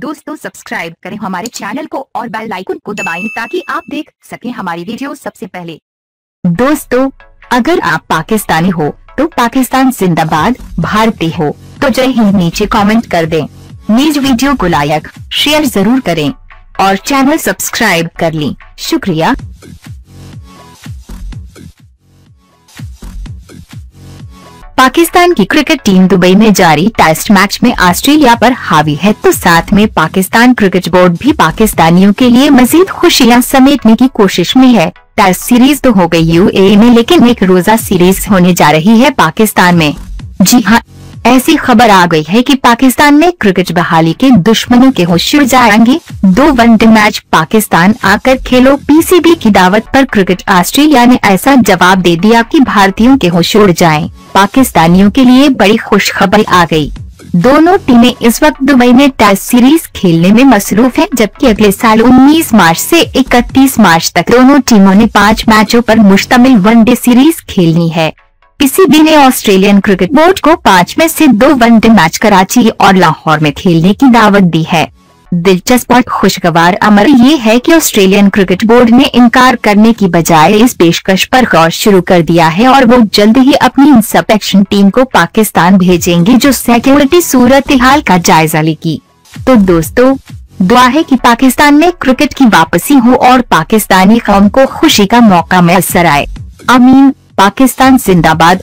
दोस्तों सब्सक्राइब करें हमारे चैनल को और बेल आइकन को दबाएं ताकि आप देख सकें हमारी वीडियो सबसे पहले। दोस्तों, अगर आप पाकिस्तानी हो तो पाकिस्तान जिंदाबाद, भारतीय हो तो जय हिंद नीचे कमेंट कर दें। न्यूज वीडियो को लाइक शेयर जरूर करें और चैनल सब्सक्राइब कर लें। शुक्रिया। पाकिस्तान की क्रिकेट टीम दुबई में जारी टेस्ट मैच में ऑस्ट्रेलिया पर हावी है तो साथ में पाकिस्तान क्रिकेट बोर्ड भी पाकिस्तानियों के लिए मजीद खुशियां समेटने की कोशिश में है। टेस्ट सीरीज तो हो गई यूएई में, लेकिन एक रोजा सीरीज होने जा रही है पाकिस्तान में। जी हां, ऐसी खबर आ गई है कि पाकिस्तान में क्रिकेट बहाली के दुश्मनों के होश उड़ जाएंगे। 2 वनडे मैच पाकिस्तान आकर खेलो पीसीबी की दावत पर क्रिकेट ऑस्ट्रेलिया ने ऐसा जवाब दे दिया कि भारतीयों के होश उड़ जाएं। पाकिस्तानियों के लिए बड़ी खुशखबरी आ गई। दोनों टीमें इस वक्त दुबई में टेस्ट सीरीज खेलने में मसरूफ हैं, जबकि अगले साल 19 मार्च से 31 मार्च तक दोनों टीमों ने 5 मैचों पर मुश्तमिल वनडे सीरीज खेलनी है। पीसीबी ने ऑस्ट्रेलियन क्रिकेट बोर्ड को 5 में से 2 वनडे मैच कराची और लाहौर में खेलने की दावत दी है। दिलचस्प और खुशगवार अमर ये है कि ऑस्ट्रेलियन क्रिकेट बोर्ड ने इनकार करने की बजाय इस पेशकश पर गौर शुरू कर दिया है और वो जल्द ही अपनी इंस्पेक्शन टीम को पाकिस्तान भेजेंगे जो सिक्योरिटी सूरत हाल का जायजा लेगी। तो दोस्तों, दुआ है कि पाकिस्तान में क्रिकेट की वापसी हो और पाकिस्तानी कौम को खुशी का मौका मैसर आए। आमीन। पाकिस्तान जिंदाबाद।